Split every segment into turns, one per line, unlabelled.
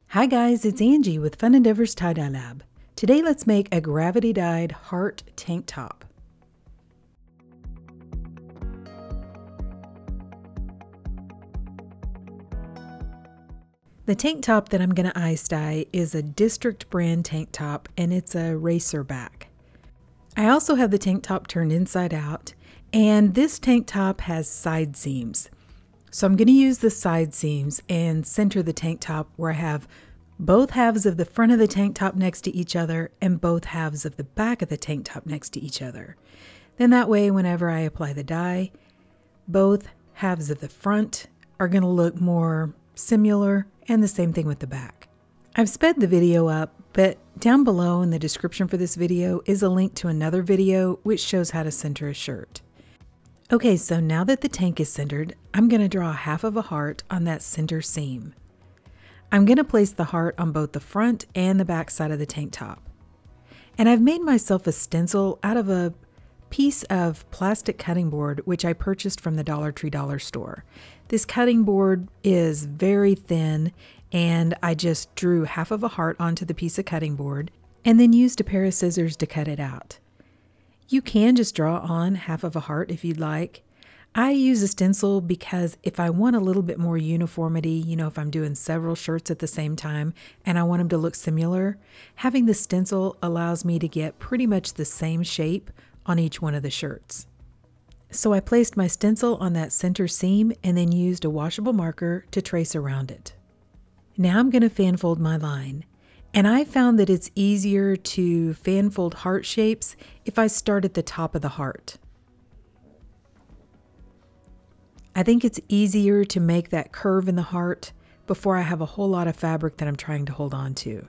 Hi guys, it's Angie with Fun Endeavors Tie-Dye Lab. Today let's make a gravity dyed heart tank top. The tank top that I'm going to ice dye is a District brand tank top, and it's a racer back. I also have the tank top turned inside out, and this tank top has side seams. So I'm going to use the side seams and center the tank top where I have both halves of the front of the tank top next to each other and both halves of the back of the tank top next to each other. Then that way, whenever I apply the dye, both halves of the front are going to look more similar, and the same thing with the back. I've sped the video up, but down below in the description for this video is a link to another video which shows how to center a shirt. Okay, so now that the tank is centered, I'm going to draw half of a heart on that center seam. I'm going to place the heart on both the front and the back side of the tank top. And I've made myself a stencil out of a piece of plastic cutting board which I purchased from the Dollar Tree dollar store. This cutting board is very thin, and I just drew half of a heart onto the piece of cutting board and then used a pair of scissors to cut it out. You can just draw on half of a heart if you'd like. I use a stencil because if I want a little bit more uniformity, if I'm doing several shirts at the same time and I want them to look similar, having the stencil allows me to get pretty much the same shape on each one of the shirts. So I placed my stencil on that center seam and then used a washable marker to trace around it. Now I'm going to fan fold my line. And I found that it's easier to fan fold heart shapes if I start at the top of the heart. I think it's easier to make that curve in the heart before I have a whole lot of fabric that I'm trying to hold on to.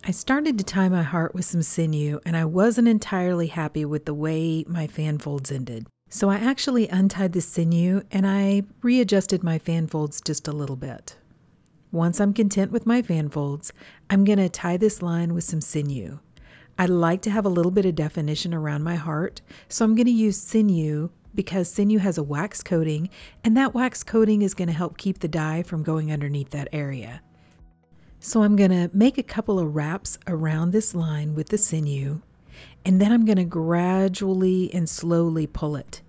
I started to tie my heart with some sinew, and I wasn't entirely happy with the way my fan folds ended. So I actually untied the sinew and I readjusted my fan folds just a little bit. Once I'm content with my fan folds, I'm going to tie this line with some sinew. I like to have a little bit of definition around my heart, so I'm going to use sinew because sinew has a wax coating, and that wax coating is going to help keep the dye from going underneath that area. So I'm going to make a couple of wraps around this line with the sinew, and then I'm going to gradually and slowly pull it.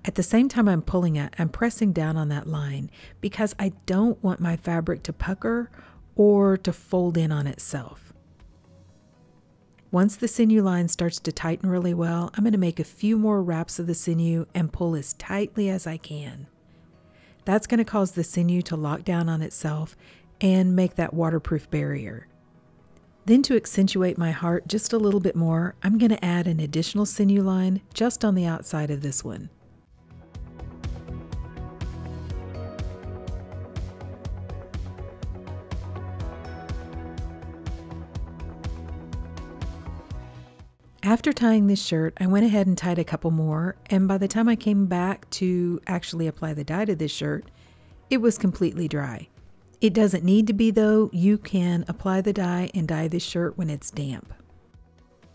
At the same time I'm pulling it, I'm pressing down on that line because I don't want my fabric to pucker or to fold in on itself. Once the sinew line starts to tighten really well, I'm going to make a few more wraps of the sinew and pull as tightly as I can. That's going to cause the sinew to lock down on itself and make that waterproof barrier. Then to accentuate my heart just a little bit more, I'm going to add an additional sinew line just on the outside of this one. After tying this shirt, I went ahead and tied a couple more, and by the time I came back to actually apply the dye to this shirt, it was completely dry. It doesn't need to be though. You can apply the dye and dye this shirt when it's damp.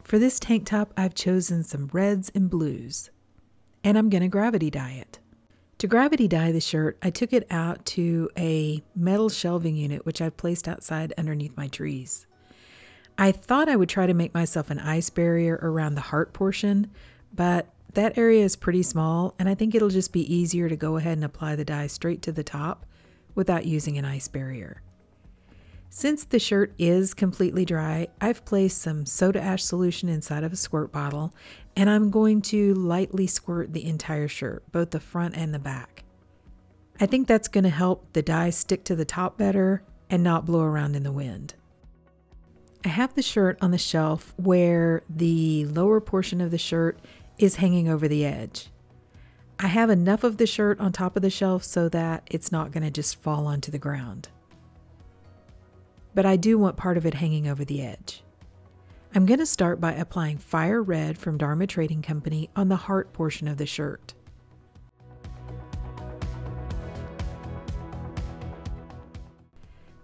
For this tank top, I've chosen some reds and blues, and I'm going to gravity dye it. To gravity dye the shirt, I took it out to a metal shelving unit which I've placed outside underneath my trees. I thought I would try to make myself an ice barrier around the heart portion, but that area is pretty small, and I think it'll just be easier to go ahead and apply the dye straight to the top without using an ice barrier. Since the shirt is completely dry, I've placed some soda ash solution inside of a squirt bottle, and I'm going to lightly squirt the entire shirt, both the front and the back. I think that's going to help the dye stick to the top better and not blow around in the wind. I have the shirt on the shelf where the lower portion of the shirt is hanging over the edge. I have enough of the shirt on top of the shelf so that it's not going to just fall onto the ground. But I do want part of it hanging over the edge. I'm going to start by applying Fire Red from Dharma Trading Company on the heart portion of the shirt.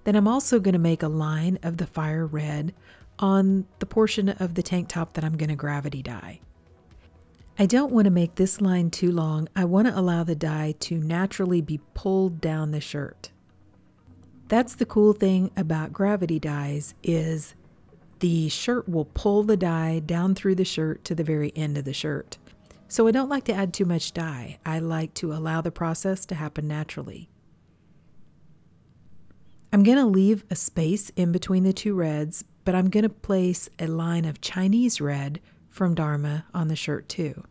Then I'm also going to make a line of the Fire Red on the portion of the tank top that I'm going to gravity dye. I don't want to make this line too long. I want to allow the dye to naturally be pulled down the shirt. That's the cool thing about gravity dyes is the shirt will pull the dye down through the shirt to the very end of the shirt. So I don't like to add too much dye. I like to allow the process to happen naturally. I'm going to leave a space in between the two reds, but I'm going to place a line of Chinese red from Dharma on the shirt too.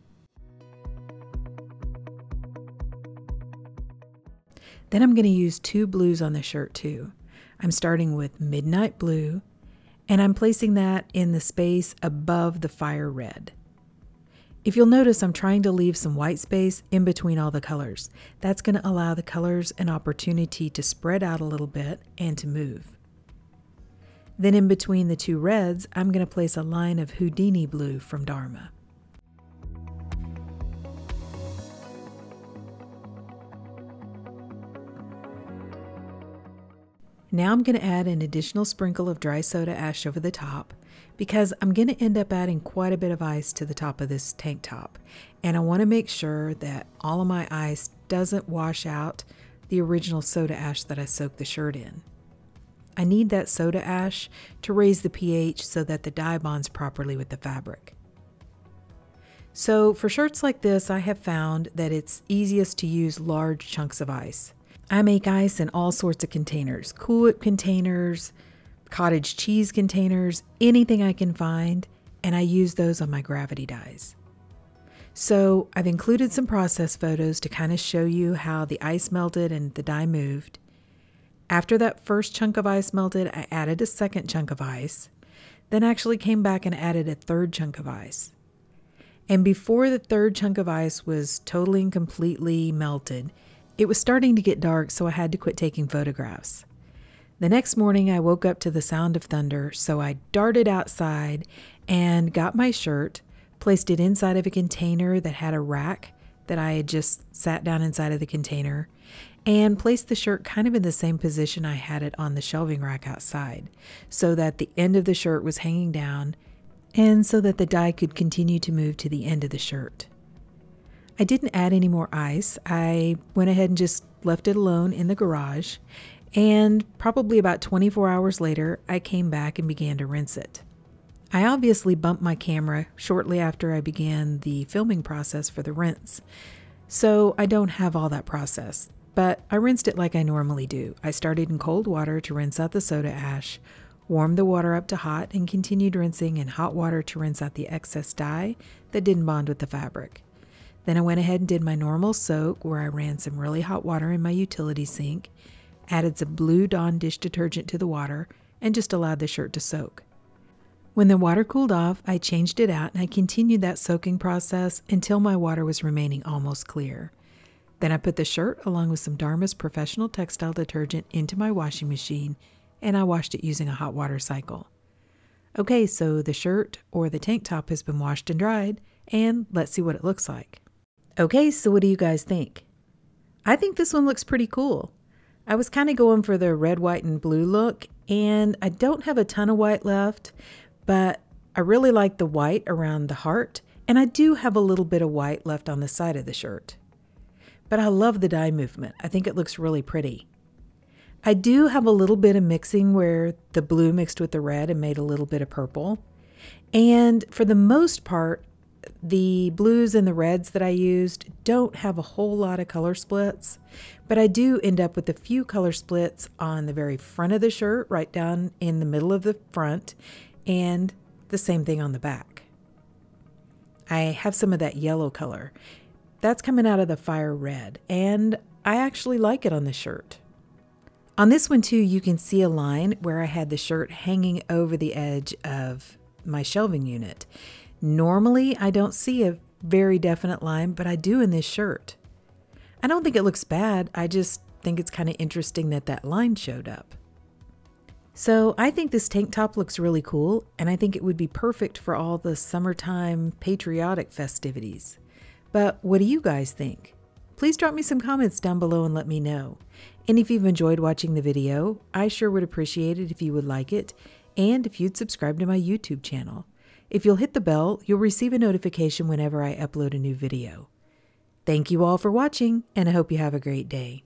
Then I'm going to use two blues on the shirt too. I'm starting with Midnight Blue, and I'm placing that in the space above the Fire Red. If you'll notice, I'm trying to leave some white space in between all the colors. That's going to allow the colors an opportunity to spread out a little bit and to move. Then in between the two reds, I'm going to place a line of Houdini Blue from Dharma. Now I'm going to add an additional sprinkle of dry soda ash over the top because I'm going to end up adding quite a bit of ice to the top of this tank top. And I want to make sure that all of my ice doesn't wash out the original soda ash that I soaked the shirt in. I need that soda ash to raise the pH so that the dye bonds properly with the fabric. So for shirts like this, I have found that it's easiest to use large chunks of ice. I make ice in all sorts of containers, Cool Whip containers, cottage cheese containers, anything I can find, and I use those on my gravity dyes. So I've included some process photos to kind of show you how the ice melted and the dye moved. After that first chunk of ice melted, I added a second chunk of ice, then actually came back and added a third chunk of ice. And before the third chunk of ice was totally and completely melted, it was starting to get dark, so I had to quit taking photographs. The next morning, I woke up to the sound of thunder, so I darted outside and got my shirt, placed it inside of a container that had a rack that I had just sat down inside of the container, and placed the shirt kind of in the same position I had it on the shelving rack outside, so that the end of the shirt was hanging down and so that the dye could continue to move to the end of the shirt. I didn't add any more ice. I went ahead and just left it alone in the garage, and probably about 24 hours later, I came back and began to rinse it. I obviously bumped my camera shortly after I began the filming process for the rinse, so I don't have all that process, but I rinsed it like I normally do. I started in cold water to rinse out the soda ash, warmed the water up to hot, and continued rinsing in hot water to rinse out the excess dye that didn't bond with the fabric. Then I went ahead and did my normal soak where I ran some really hot water in my utility sink, added some Blue Dawn dish detergent to the water, and just allowed the shirt to soak. When the water cooled off, I changed it out and I continued that soaking process until my water was remaining almost clear. Then I put the shirt along with some Dharma's professional textile detergent into my washing machine and I washed it using a hot water cycle. Okay, so the shirt or the tank top has been washed and dried, and let's see what it looks like. Okay, so what do you guys think? I think this one looks pretty cool. I was kind of going for the red, white, and blue look, and I don't have a ton of white left, but I really like the white around the heart, and I do have a little bit of white left on the side of the shirt. But I love the dye movement. I think it looks really pretty. I do have a little bit of mixing where the blue mixed with the red and made a little bit of purple. And for the most part, The blues and the reds that I used don't have a whole lot of color splits, but I do end up with a few color splits on the very front of the shirt, right down in the middle of the front, and the same thing on the back. I have some of that yellow color. That's coming out of the fire red, and I actually like it on the shirt. On this one too, you can see a line where I had the shirt hanging over the edge of my shelving unit. Normally, I don't see a very definite line, but I do in this shirt. I don't think it looks bad. I just think it's kind of interesting that that line showed up. So I think this tank top looks really cool, and I think it would be perfect for all the summertime patriotic festivities. But what do you guys think? Please drop me some comments down below and let me know. And if you've enjoyed watching the video, I sure would appreciate it if you would like it, and if you'd subscribe to my YouTube channel. If you'll hit the bell, you'll receive a notification whenever I upload a new video. Thank you all for watching, and I hope you have a great day.